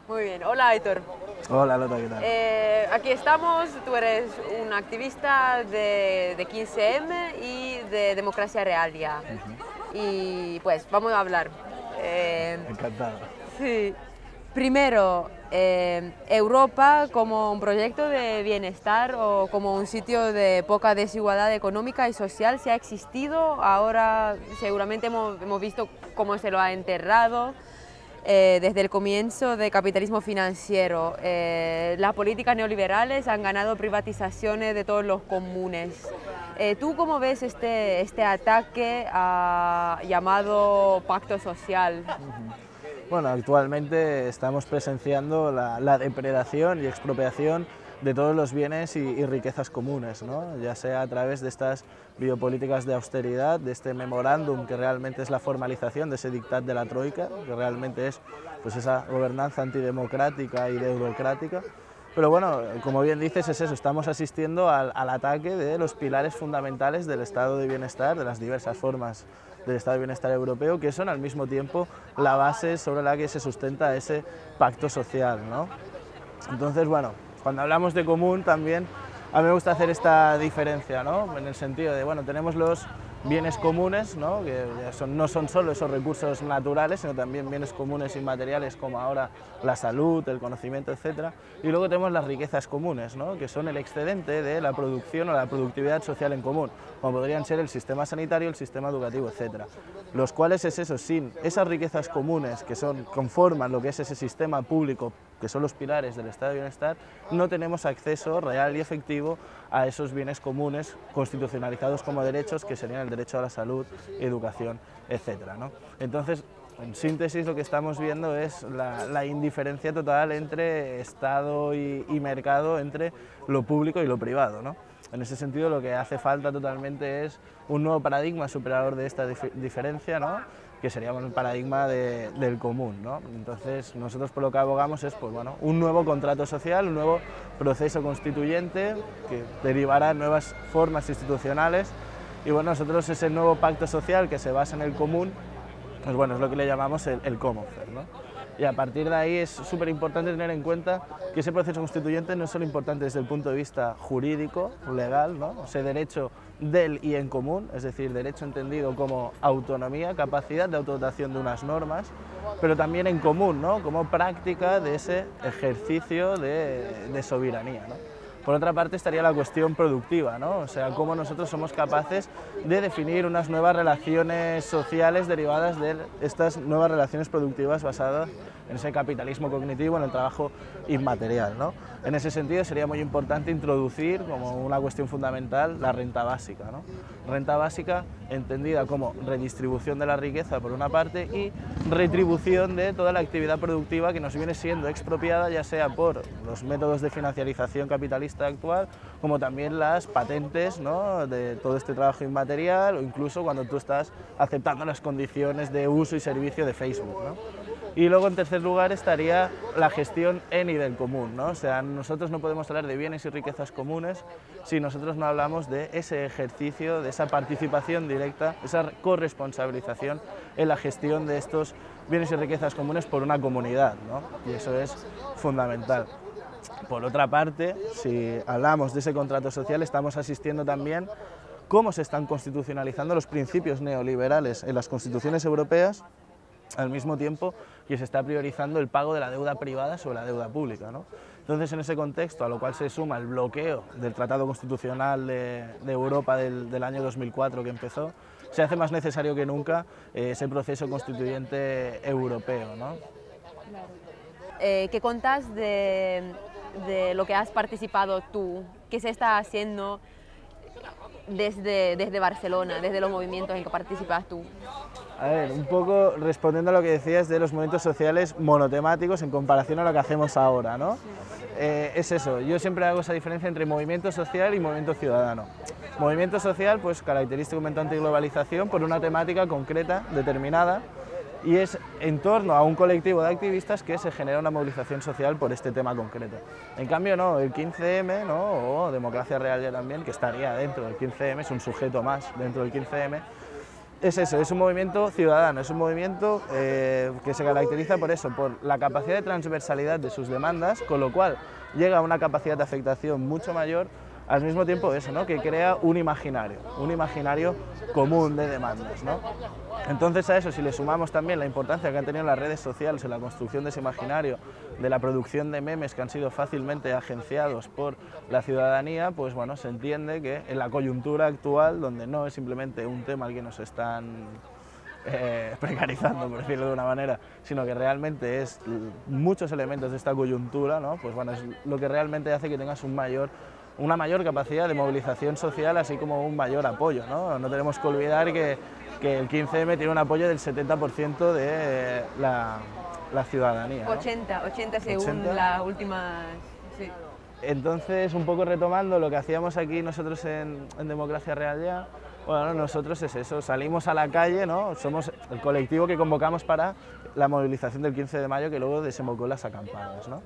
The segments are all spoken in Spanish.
Muy bien, hola Aitor. Hola Lota, ¿qué tal? Aquí estamos, tú eres un activista de 15M y de Democracia Real ya. Y pues vamos a hablar. Encantado. Sí. Primero, Europa como un proyecto de bienestar o como un sitio de poca desigualdad económica y social, si ha existido, ahora seguramente hemos visto cómo se lo ha enterrado. Desde el comienzo del capitalismo financiero, las políticas neoliberales han ganado privatizaciones de todos los comunes. ¿Tú cómo ves este ataque llamado pacto social? Bueno, actualmente estamos presenciando la depredación y expropiación de todos los bienes y riquezas comunes, ¿no? Ya sea a través de estas biopolíticas de austeridad, de este memorándum que realmente es la formalización de ese dictat de la Troika, que realmente es pues, esa gobernanza antidemocrática y deutocrática. Pero bueno, como bien dices, es eso, estamos asistiendo al ataque de los pilares fundamentales del estado de bienestar, de las diversas formas del estado de bienestar europeo, que son al mismo tiempo la base sobre la que se sustenta ese pacto social, ¿no? Entonces, bueno, cuando hablamos de común también a mí me gusta hacer esta diferencia, ¿no? En el sentido de, bueno, tenemos los bienes comunes, ¿no? Que no son solo esos recursos naturales, sino también bienes comunes inmateriales como ahora la salud, el conocimiento, etc. Y luego tenemos las riquezas comunes, ¿no? Que son el excedente de la producción o la productividad social en común, como podrían ser el sistema sanitario, el sistema educativo, etc. Los cuales es eso, sin esas riquezas comunes que conforman lo que es ese sistema público, que son los pilares del estado de bienestar, no tenemos acceso real y efectivo a esos bienes comunes constitucionalizados como derechos, que serían el derecho a la salud, educación, etc., ¿no? Entonces, en síntesis, lo que estamos viendo es la indiferencia total entre Estado y mercado, entre lo público y lo privado, ¿no? En ese sentido, lo que hace falta totalmente es un nuevo paradigma superador de esta diferencia, ¿no? Que sería el paradigma del común, ¿no? Entonces, nosotros por lo que abogamos es pues, bueno, un nuevo contrato social, un nuevo proceso constituyente que derivará en nuevas formas institucionales y bueno, nosotros ese nuevo pacto social que se basa en el común, pues bueno, es lo que le llamamos el Commonwealth, ¿no? Y a partir de ahí es súper importante tener en cuenta que ese proceso constituyente no es solo importante desde el punto de vista jurídico, legal, ¿no? Ese derecho del y en común, es decir, derecho entendido como autonomía, capacidad de autodotación de unas normas, pero también en común, ¿no? Como práctica de ese ejercicio de soberanía, ¿no? Por otra parte estaría la cuestión productiva, ¿no? O sea, cómo nosotros somos capaces de definir unas nuevas relaciones sociales derivadas de estas nuevas relaciones productivas basadas en ese capitalismo cognitivo, en el trabajo inmaterial, ¿no? En ese sentido sería muy importante introducir como una cuestión fundamental la renta básica, ¿no? Renta básica entendida como redistribución de la riqueza por una parte y retribución de toda la actividad productiva que nos viene siendo expropiada, ya sea por los métodos de financiarización capitalista actual, como también las patentes, ¿no? De todo este trabajo inmaterial, o incluso cuando tú estás aceptando las condiciones de uso y servicio de Facebook, ¿no? Y luego, en tercer lugar, estaría la gestión en y del común, ¿no? O sea, nosotros no podemos hablar de bienes y riquezas comunes si nosotros no hablamos de ese ejercicio, de esa participación directa, esa corresponsabilización en la gestión de estos bienes y riquezas comunes por una comunidad, ¿no? Y eso es fundamental. Por otra parte, si hablamos de ese contrato social, estamos asistiendo también cómo se están constitucionalizando los principios neoliberales en las constituciones europeas, al mismo tiempo que se está priorizando el pago de la deuda privada sobre la deuda pública, ¿no? Entonces, en ese contexto, a lo cual se suma el bloqueo del Tratado Constitucional de Europa del año 2004 que empezó, se hace más necesario que nunca ese proceso constituyente europeo, ¿no? ¿Qué contás de lo que has participado tú? ¿Qué se está haciendo desde Barcelona, desde los movimientos en que participas tú? A ver, un poco respondiendo a lo que decías de los movimientos sociales monotemáticos en comparación a lo que hacemos ahora, ¿no? Es eso, yo siempre hago esa diferencia entre movimiento social y movimiento ciudadano. Movimiento social, pues característico de antiglobalización por una temática concreta, determinada, y es en torno a un colectivo de activistas que se genera una movilización social por este tema concreto. En cambio, no, el 15M, ¿no? O Democracia Real ya también, que estaría dentro del 15M, es un sujeto más dentro del 15M, Es eso, es un movimiento ciudadano, es un movimiento que se caracteriza por eso, por la capacidad de transversalidad de sus demandas, con lo cual llega a una capacidad de afectación mucho mayor, al mismo tiempo eso, ¿no? Que crea un imaginario común de demandas, ¿no? Entonces a eso, si le sumamos también la importancia que han tenido las redes sociales en la construcción de ese imaginario, de la producción de memes que han sido fácilmente agenciados por la ciudadanía, pues bueno, se entiende que en la coyuntura actual, donde no es simplemente un tema al que nos están precarizando, por decirlo de una manera, sino que realmente es muchos elementos de esta coyuntura, ¿no? Pues bueno, es lo que realmente hace que tengas una mayor capacidad de movilización social, así como un mayor apoyo, ¿no? No tenemos que olvidar que el 15M tiene un apoyo del 70% de la ciudadanía, ¿no? 80 según las últimas... Sí. Entonces, un poco retomando lo que hacíamos aquí nosotros en Democracia Real Ya, bueno, nosotros es eso, salimos a la calle, ¿no? Somos el colectivo que convocamos para la movilización del 15 de mayo que luego desembocó en las acampadas, ¿no?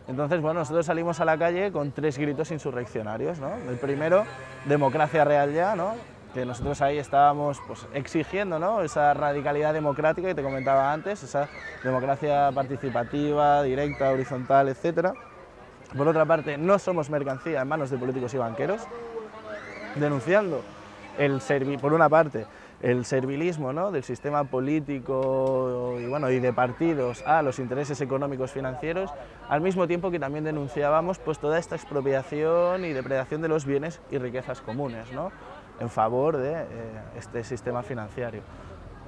Entonces, bueno, nosotros salimos a la calle con 3 gritos insurreccionarios, ¿no? El primero, Democracia Real Ya, ¿no? Que nosotros ahí estábamos pues, exigiendo, ¿no? Esa radicalidad democrática que te comentaba antes, esa democracia participativa, directa, horizontal, etc. Por otra parte, no somos mercancía en manos de políticos y banqueros, denunciando, por una parte, el servilismo, ¿no? Del sistema político y, bueno, y de partidos a los intereses económicos financieros, al mismo tiempo que también denunciábamos pues, toda esta expropiación y depredación de los bienes y riquezas comunes, ¿no? En favor de este sistema financiero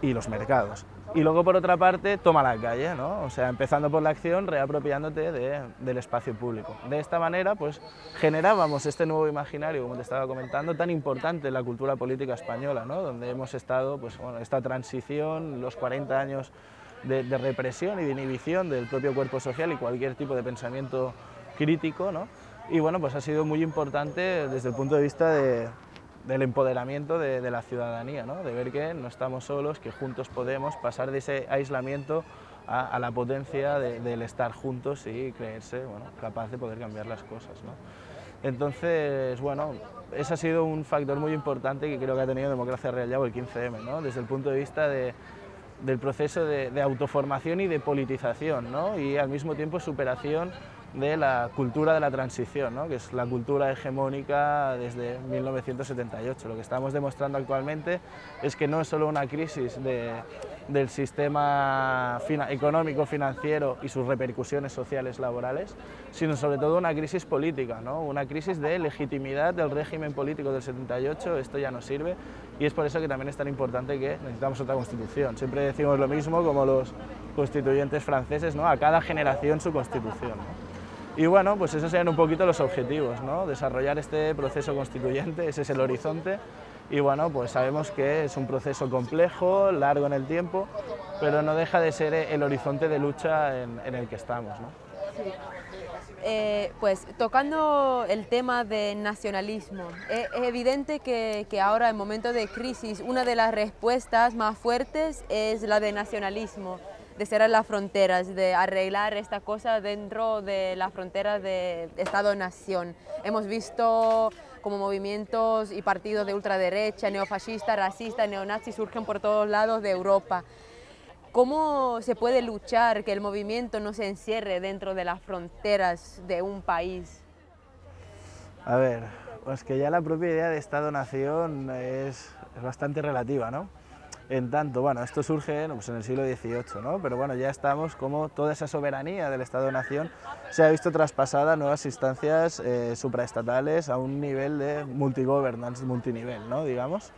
y los mercados. Y luego, por otra parte, toma la calle, ¿no? O sea, empezando por la acción, reapropiándote del espacio público. De esta manera, pues, generábamos este nuevo imaginario, como te estaba comentando, tan importante en la cultura política española, ¿no? Donde hemos estado, pues, bueno, esta transición, los 40 años de represión y de inhibición del propio cuerpo social y cualquier tipo de pensamiento crítico, ¿no? Y, bueno, pues ha sido muy importante desde el punto de vista del empoderamiento de la ciudadanía, ¿no? De ver que no estamos solos, que juntos podemos pasar de ese aislamiento a la potencia del estar juntos y creerse, bueno, capaz de poder cambiar las cosas, ¿no? Entonces, bueno, ese ha sido un factor muy importante que creo que ha tenido Democracia Real Ya o el 15M, ¿no? Desde el punto de vista del proceso de autoformación y de politización, ¿no? Y al mismo tiempo superación de la cultura de la transición, ¿no? Que es la cultura hegemónica desde 1978. Lo que estamos demostrando actualmente es que no es solo una crisis del sistema económico, financiero y sus repercusiones sociales laborales, sino sobre todo una crisis política, ¿no? Una crisis de legitimidad del régimen político del 78, esto ya no sirve, y es por eso que también es tan importante que necesitamos otra constitución. Siempre decimos lo mismo como los constituyentes franceses, ¿no? A cada generación su constitución, ¿no? Y bueno, pues esos serían un poquito los objetivos, ¿no? Desarrollar este proceso constituyente, ese es el horizonte, y bueno, pues sabemos que es un proceso complejo, largo en el tiempo, pero no deja de ser el horizonte de lucha en el que estamos, ¿no? Sí. Pues tocando el tema de nacionalismo, es evidente que ahora en momentos de crisis una de las respuestas más fuertes es la de nacionalismo, de cerrar las fronteras, de arreglar esta cosa dentro de las fronteras de Estado-nación. Hemos visto como movimientos y partidos de ultraderecha, neofascistas, racistas, neonazis surgen por todos lados de Europa. ¿Cómo se puede luchar que el movimiento no se encierre dentro de las fronteras de un país? A ver, pues que ya la propia idea de Estado-nación es bastante relativa, ¿no? En tanto, bueno, esto surge pues, en el siglo XVIII, ¿no? Pero bueno, ya estamos como toda esa soberanía del Estado-nación se ha visto traspasada a nuevas instancias supraestatales a un nivel de multigovernance, multinivel, ¿no? Digamos.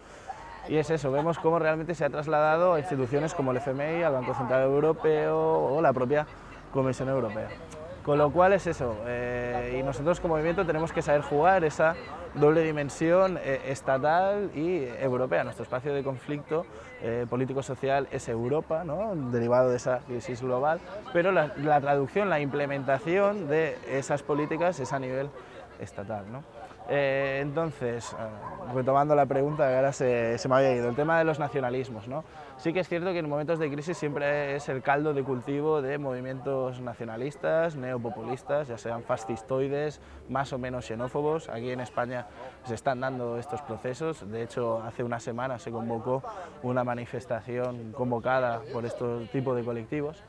Y es eso, vemos cómo realmente se ha trasladado a instituciones como el FMI, al Banco Central Europeo o la propia Comisión Europea. Con lo cual es eso, y nosotros como movimiento tenemos que saber jugar esa doble dimensión estatal y europea. Nuestro espacio de conflicto político-social es Europa, ¿no? Derivado de esa crisis global, pero la traducción, la implementación de esas políticas es a nivel estatal, ¿no? Entonces, retomando la pregunta, que ahora se me había ido, el tema de los nacionalismos, ¿no? Sí que es cierto que en momentos de crisis siempre es el caldo de cultivo de movimientos nacionalistas, neopopulistas, ya sean fascistoides, más o menos xenófobos. Aquí en España se están dando estos procesos, de hecho hace una semana se convocó una manifestación convocada por este tipo de colectivos.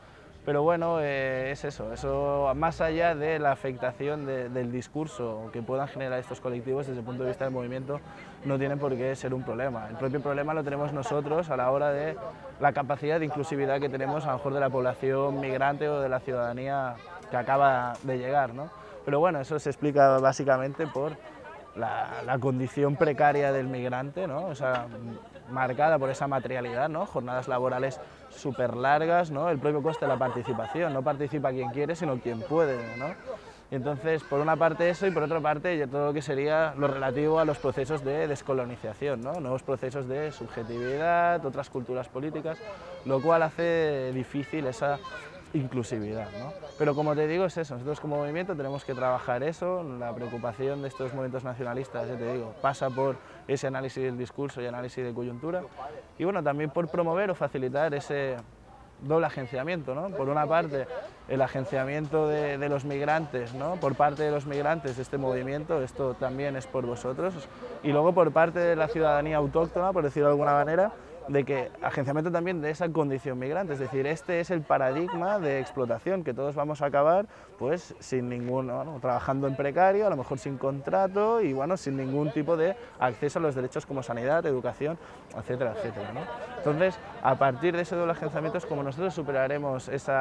Pero bueno, es eso más allá de la afectación del discurso que puedan generar estos colectivos desde el punto de vista del movimiento, no tienen por qué ser un problema. El propio problema lo tenemos nosotros a la hora de la capacidad de inclusividad que tenemos a lo mejor de la población migrante o de la ciudadanía que acaba de llegar, ¿no? Pero bueno, eso se explica básicamente por la condición precaria del migrante, ¿no? O sea, marcada por esa materialidad, ¿no? Jornadas laborales súper largas, ¿no? El propio coste de la participación, no participa quien quiere, sino quien puede, ¿no? Y entonces, por una parte eso y por otra parte ya todo lo que sería lo relativo a los procesos de descolonización, ¿no? Nuevos procesos de subjetividad, otras culturas políticas, lo cual hace difícil esa inclusividad, ¿no? Pero como te digo, es eso, nosotros como movimiento tenemos que trabajar eso, la preocupación de estos movimientos nacionalistas, ya te digo, pasa por ese análisis del discurso y análisis de coyuntura, y bueno, también por promover o facilitar ese doble agenciamiento, ¿no? Por una parte, el agenciamiento de los migrantes, ¿no? Por parte de los migrantes de este movimiento, esto también es por vosotros, y luego por parte de la ciudadanía autóctona, por decirlo de alguna manera, de que agenciamiento también de esa condición migrante, es decir, este es el paradigma de explotación, que todos vamos a acabar pues sin ningún, bueno, trabajando en precario, a lo mejor sin contrato y bueno, sin ningún tipo de acceso a los derechos como sanidad, educación, etcétera, etcétera, ¿no? Entonces, a partir de ese doble agenciamiento es como nosotros superaremos ese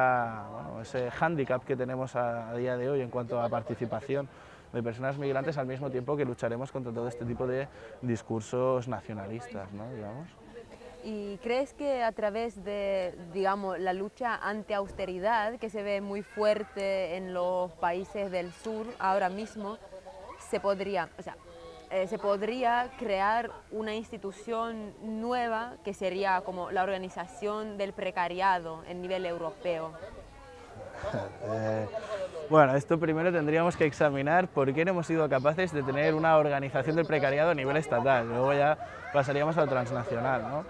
hándicap que tenemos a día de hoy en cuanto a participación de personas migrantes, al mismo tiempo que lucharemos contra todo este tipo de discursos nacionalistas, ¿no? Digamos. ¿Y crees que a través de, digamos, la lucha anti-austeridad, que se ve muy fuerte en los países del sur ahora mismo, se podría crear una institución nueva que sería como la organización del precariado en nivel europeo? Bueno, esto primero tendríamos que examinar por qué no hemos sido capaces de tener una organización del precariado a nivel estatal, luego ya pasaríamos a lo transnacional, ¿no?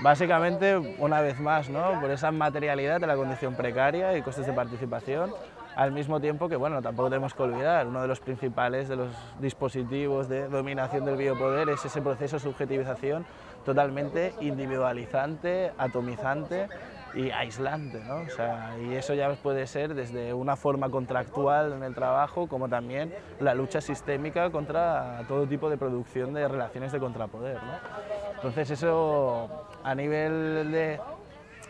Básicamente, una vez más, ¿no? Por esa materialidad de la condición precaria y costes de participación, al mismo tiempo que, bueno, tampoco tenemos que olvidar, uno de los principales de los dispositivos de dominación del biopoder es ese proceso de subjetivización totalmente individualizante, atomizante y aislante, ¿no? O sea, y eso ya puede ser desde una forma contractual en el trabajo, como también la lucha sistémica contra todo tipo de producción de relaciones de contrapoder, ¿no? Entonces eso a nivel de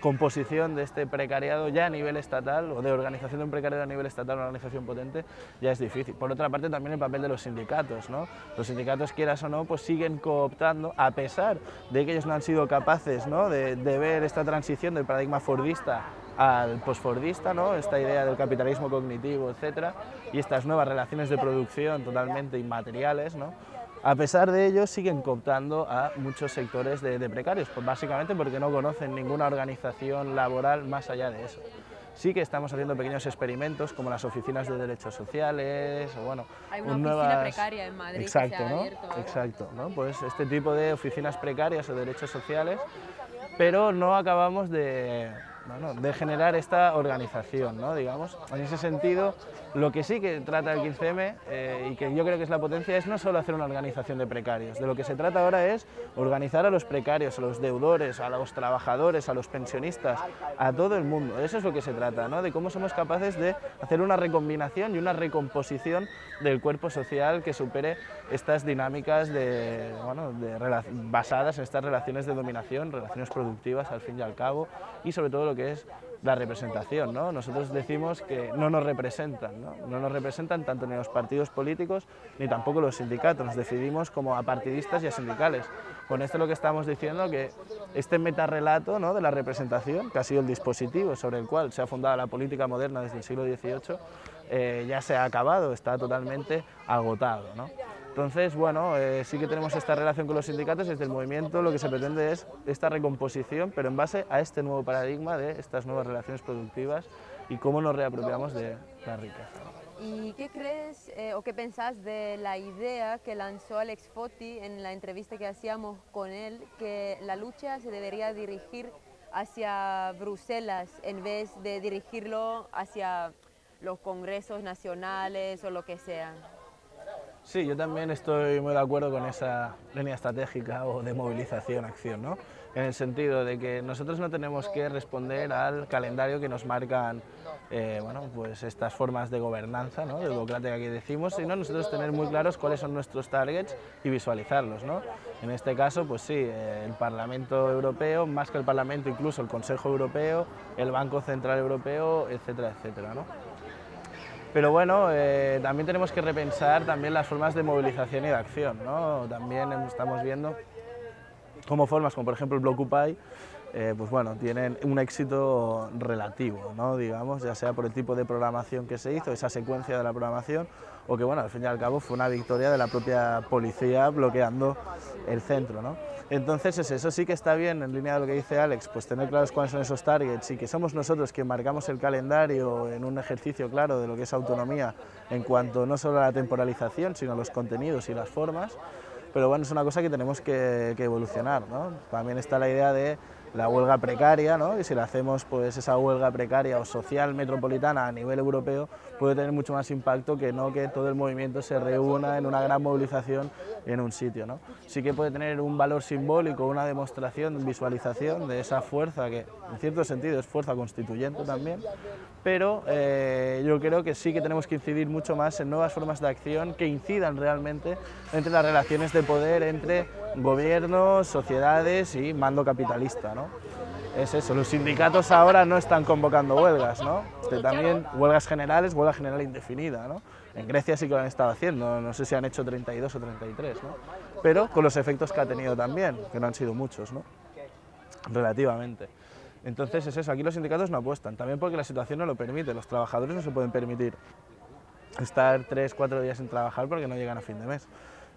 composición de este precariado ya a nivel estatal, o de organización de un precariado a nivel estatal, una organización potente, ya es difícil. Por otra parte también el papel de los sindicatos, ¿no? Los sindicatos, quieras o no, pues siguen cooptando, a pesar de que ellos no han sido capaces, ¿no? de ver esta transición del paradigma fordista al posfordista, ¿no? Esta idea del capitalismo cognitivo, etcétera, y estas nuevas relaciones de producción totalmente inmateriales, ¿no? A pesar de ello, siguen cooptando a muchos sectores de precarios, pues básicamente porque no conocen ninguna organización laboral más allá de eso. Sí que estamos haciendo pequeños experimentos, como las oficinas de derechos sociales, o bueno... Hay una oficina precaria en Madrid. Exacto, que se ha ¿no? abierto ahora. Exacto, ¿no? Pues este tipo de oficinas precarias o derechos sociales, pero no acabamos de generar esta organización, ¿no? Digamos. En ese sentido, lo que sí que trata el 15M, y que yo creo que es la potencia, es no solo hacer una organización de precarios, de lo que se trata ahora es organizar a los precarios, a los deudores, a los trabajadores, a los pensionistas, a todo el mundo. Eso es lo que se trata, ¿no? De cómo somos capaces de hacer una recombinación y una recomposición del cuerpo social que supere estas dinámicas basadas en estas relaciones de dominación, relaciones productivas al fin y al cabo, y sobre todo lo que es la representación, ¿no? Nosotros decimos que no nos representan, ¿no? No nos representan tanto ni los partidos políticos ni tampoco los sindicatos, nos decidimos como apartidistas y a sindicales. Con esto lo que estamos diciendo que este metarrelato, ¿no? De la representación, que ha sido el dispositivo sobre el cual se ha fundado la política moderna desde el siglo XVIII, ya se ha acabado, está totalmente agotado, ¿no? Entonces, bueno, sí que tenemos esta relación con los sindicatos. Desde el movimiento lo que se pretende es esta recomposición, pero en base a este nuevo paradigma de estas nuevas relaciones productivas y cómo nos reapropiamos de la riqueza. ¿Y qué crees o qué pensás de la idea que lanzó Alex Foti en la entrevista que hacíamos con él, que la lucha se debería dirigir hacia Bruselas en vez de dirigirlo hacia los congresos nacionales o lo que sea? Sí, yo también estoy muy de acuerdo con esa línea estratégica o de movilización-acción, ¿no? En el sentido de que nosotros no tenemos que responder al calendario que nos marcan bueno, pues estas formas de gobernanza, ¿no?, democrática que decimos, sino nosotros tener muy claros cuáles son nuestros targets y visualizarlos, ¿no? En este caso, pues sí, el Parlamento Europeo, más que el Parlamento, incluso el Consejo Europeo, el Banco Central Europeo, etcétera, etcétera, ¿no? Pero bueno, también tenemos que repensar también las formas de movilización y de acción, ¿no? También estamos viendo cómo formas, como por ejemplo el Blockupy, pues bueno, tienen un éxito relativo, ¿no?, digamos, ya sea por el tipo de programación que se hizo, esa secuencia de la programación, o que bueno, al fin y al cabo fue una victoria de la propia policía bloqueando el centro, ¿no? Entonces eso sí que está bien, en línea de lo que dice Alex, pues tener claros cuáles son esos targets y que somos nosotros quien marcamos el calendario en un ejercicio claro de lo que es autonomía en cuanto no solo a la temporalización, sino a los contenidos y las formas. Pero bueno, es una cosa que tenemos que evolucionar, ¿no? También está la idea de la huelga precaria, ¿no?, y si la hacemos, pues esa huelga precaria o social metropolitana a nivel europeo puede tener mucho más impacto que no que todo el movimiento se reúna en una gran movilización en un sitio, ¿no? Sí que puede tener un valor simbólico, una demostración, visualización de esa fuerza que en cierto sentido es fuerza constituyente también, pero yo creo que sí que tenemos que incidir mucho más en nuevas formas de acción que incidan realmente entre las relaciones de poder entre gobiernos, sociedades y mando capitalista, ¿no? Es eso, los sindicatos ahora no están convocando huelgas, ¿no? También huelgas generales, huelga general indefinida, ¿no? En Grecia sí que lo han estado haciendo, no sé si han hecho 32 o 33, ¿no? Pero con los efectos que ha tenido también, que no han sido muchos, ¿no?, relativamente. Entonces es eso, aquí los sindicatos no apuestan, también porque la situación no lo permite, los trabajadores no se pueden permitir estar 3 o 4 días sin trabajar porque no llegan a fin de mes.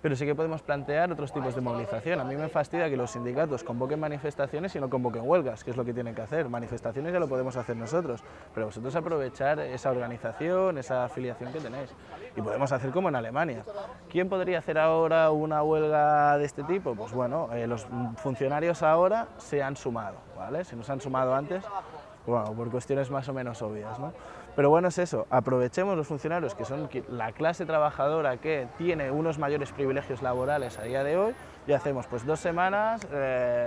Pero sí que podemos plantear otros tipos de movilización. A mí me fastidia que los sindicatos convoquen manifestaciones y no convoquen huelgas, que es lo que tienen que hacer. Manifestaciones ya lo podemos hacer nosotros, pero vosotros aprovechar esa organización, esa afiliación que tenéis. Y podemos hacer como en Alemania. ¿Quién podría hacer ahora una huelga de este tipo? Pues bueno, los funcionarios ahora se han sumado, ¿vale? Si no se han sumado antes, bueno, por cuestiones más o menos obvias, ¿no? Pero bueno, es eso, aprovechemos los funcionarios que son la clase trabajadora que tiene unos mayores privilegios laborales a día de hoy y hacemos pues 2 semanas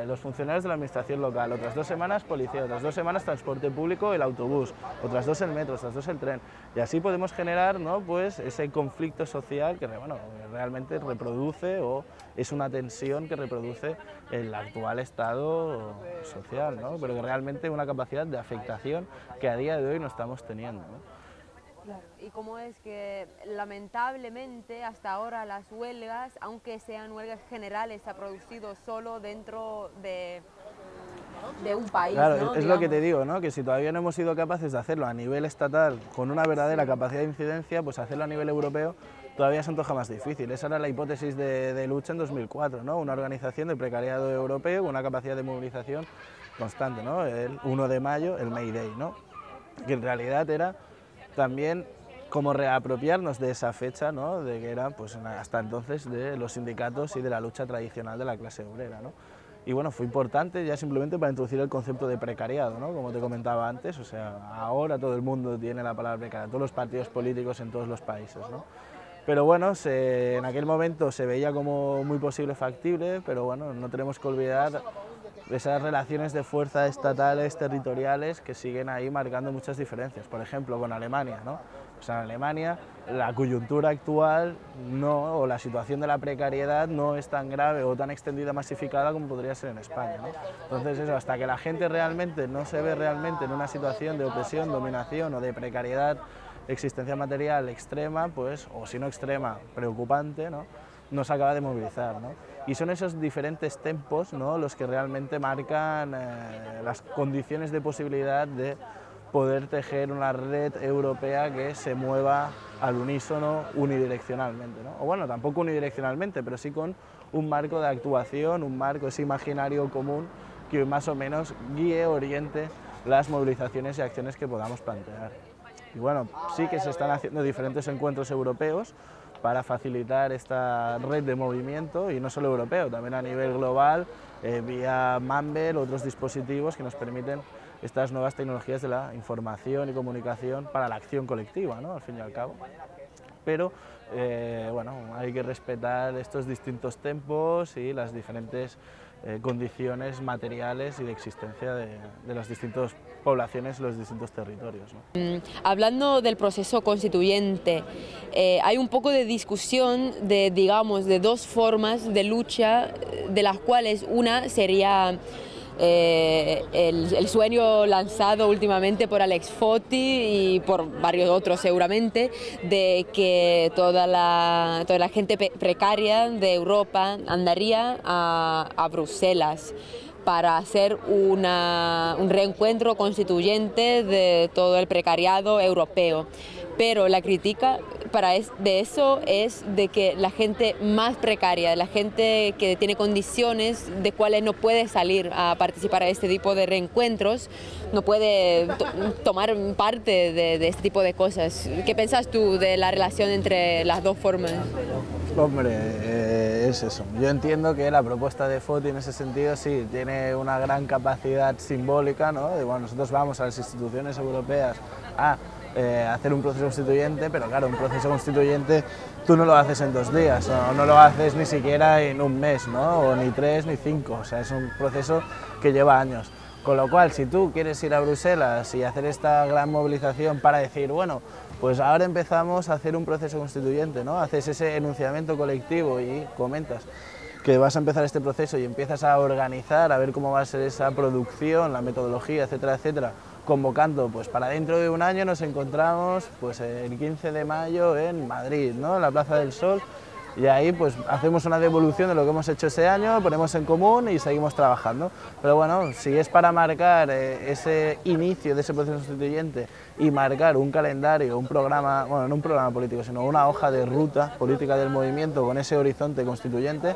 los funcionarios de la administración local, otras 2 semanas policía, otras 2 semanas transporte público, el autobús, otras 2 el metro, otras 2 el tren, y así podemos generar, ¿no?, pues ese conflicto social que bueno, realmente reproduce o es una tensión que reproduce el actual estado social, ¿no?, pero que realmente una capacidad de afectación que a día de hoy no estamos teniendo, ¿no? Claro. Y cómo es que lamentablemente hasta ahora las huelgas, aunque sean huelgas generales, se ha producido solo dentro de un país, claro, ¿no?, es lo que te digo, ¿no?, que si todavía no hemos sido capaces de hacerlo a nivel estatal con una verdadera capacidad de incidencia, pues hacerlo a nivel europeo todavía se antoja más difícil. Esa era la hipótesis de lucha en 2004, ¿no?, una organización de precariado europeo con una capacidad de movilización constante, ¿no?, el 1 de mayo, el May Day, ¿no?, que en realidad era también como reapropiarnos de esa fecha, ¿no?, de que era pues hasta entonces de los sindicatos y de la lucha tradicional de la clase obrera, ¿no? Y bueno, fue importante ya simplemente para introducir el concepto de precariado, ¿no?, como te comentaba antes, o sea, ahora todo el mundo tiene la palabra precariado, todos los partidos políticos en todos los países, ¿no? Pero bueno, en aquel momento se veía como muy posible, factible, pero bueno, no tenemos que olvidar esas relaciones de fuerza estatales, territoriales, que siguen ahí marcando muchas diferencias. Por ejemplo, con Alemania, ¿no? Pues en Alemania la coyuntura actual no, o la situación de la precariedad no es tan grave o tan extendida, masificada como podría ser en España, ¿no? Entonces eso, hasta que la gente realmente no se ve realmente en una situación de opresión, dominación o de precariedad, existencia material extrema, pues, o si no extrema, preocupante, ¿no?, no se acaba de movilizar, ¿no? Y son esos diferentes tempos, ¿no?, los que realmente marcan las condiciones de posibilidad de poder tejer una red europea que se mueva al unísono unidireccionalmente, ¿no? O bueno, tampoco unidireccionalmente, pero sí con un marco de actuación, un marco, ese imaginario común que más o menos guíe, oriente las movilizaciones y acciones que podamos plantear. Y bueno, sí que se están haciendo diferentes encuentros europeos para facilitar esta red de movimiento, y no solo europeo, también a nivel global, vía Mumble, otros dispositivos que nos permiten estas nuevas tecnologías de la información y comunicación para la acción colectiva, ¿no? Al fin y al cabo. Pero bueno, hay que respetar estos distintos tempos y las diferentes condiciones materiales y de existencia de las distintas poblaciones y los distintos territorios, ¿no? Hablando del proceso constituyente, hay un poco de discusión de, digamos, de dos formas de lucha, de las cuales una sería el sueño lanzado últimamente por Alex Foti y por varios otros seguramente, de que toda la gente precaria de Europa andaría a Bruselas para hacer un reencuentro constituyente de todo el precariado europeo. Pero la crítica de eso es de que la gente más precaria, la gente que tiene condiciones de cuales no puede salir a participar a este tipo de reencuentros, no puede tomar parte de este tipo de cosas. ¿Qué piensas tú de la relación entre las dos formas? Hombre, es eso. Yo entiendo que la propuesta de Foti en ese sentido sí tiene una gran capacidad simbólica, ¿no? De, bueno, nosotros vamos a las instituciones europeas a hacer un proceso constituyente, pero claro, un proceso constituyente tú no lo haces en 2 días, o no lo haces ni siquiera en un mes, ¿no? O ni 3 ni 5, o sea, es un proceso que lleva años. Con lo cual, si tú quieres ir a Bruselas y hacer esta gran movilización para decir, bueno, pues ahora empezamos a hacer un proceso constituyente, ¿no? Haces ese enunciamiento colectivo y comentas que vas a empezar este proceso y empiezas a organizar, a ver cómo va a ser esa producción, la metodología, etcétera, etcétera, convocando, pues para dentro de un año nos encontramos pues el 15 de mayo en Madrid, ¿no? En la Plaza del Sol, y ahí pues hacemos una devolución de lo que hemos hecho ese año, ponemos en común y seguimos trabajando. Pero bueno, si es para marcar ese inicio de ese proceso constituyente y marcar un calendario, un programa, bueno, no un programa político, sino una hoja de ruta política del movimiento con ese horizonte constituyente,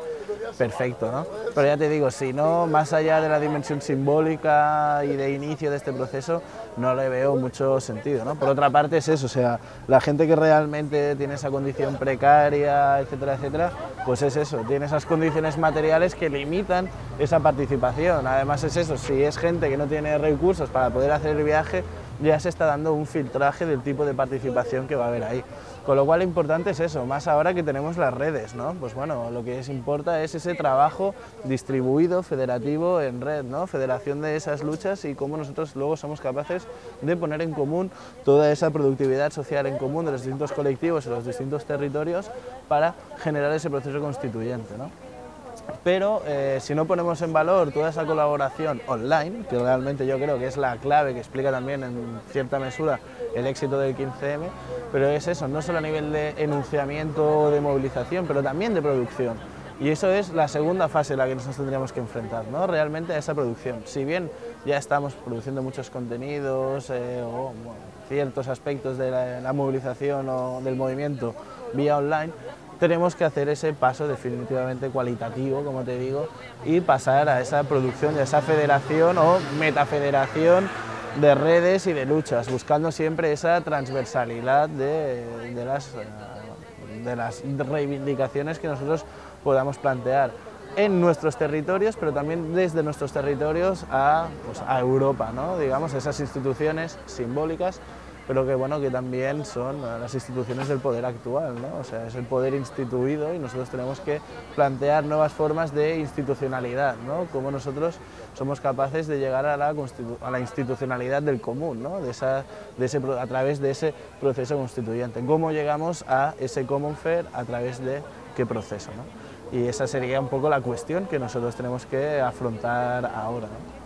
perfecto, ¿no? Pero ya te digo, si no, más allá de la dimensión simbólica y de inicio de este proceso, no le veo mucho sentido, ¿no? Por otra parte es eso, o sea, la gente que realmente tiene esa condición precaria, etcétera, etcétera, pues es eso, tiene esas condiciones materiales que limitan esa participación. Además es eso, si es gente que no tiene recursos para poder hacer el viaje, ya se está dando un filtraje del tipo de participación que va a haber ahí. Con lo cual lo importante es eso, más ahora que tenemos las redes, ¿no? Pues bueno, lo que importa es ese trabajo distribuido, federativo en red, ¿no? Federación de esas luchas y cómo nosotros luego somos capaces de poner en común toda esa productividad social en común de los distintos colectivos y los distintos territorios para generar ese proceso constituyente, ¿no? Pero si no ponemos en valor toda esa colaboración online, que realmente yo creo que es la clave que explica también en cierta mesura el éxito del 15M, pero es eso, no solo a nivel de enunciamiento o de movilización, pero también de producción. Y eso es la segunda fase en la que nos tendríamos que enfrentar, ¿no? Realmente a esa producción. Si bien ya estamos produciendo muchos contenidos o bueno, ciertos aspectos de la movilización o del movimiento vía online, tenemos que hacer ese paso definitivamente cualitativo, como te digo, y pasar a esa producción, a esa federación o metafederación de redes y de luchas, buscando siempre esa transversalidad de las reivindicaciones que nosotros podamos plantear en nuestros territorios, pero también desde nuestros territorios a Europa, ¿no? Digamos, esas instituciones simbólicas, pero que bueno, que también son las instituciones del poder actual, ¿no? O sea, es el poder instituido y nosotros tenemos que plantear nuevas formas de institucionalidad, ¿no? Cómo nosotros somos capaces de llegar a la institucionalidad del común, ¿no? A través de ese proceso constituyente. Cómo llegamos a ese common fair, a través de qué proceso, ¿no? Y esa sería un poco la cuestión que nosotros tenemos que afrontar ahora, ¿no?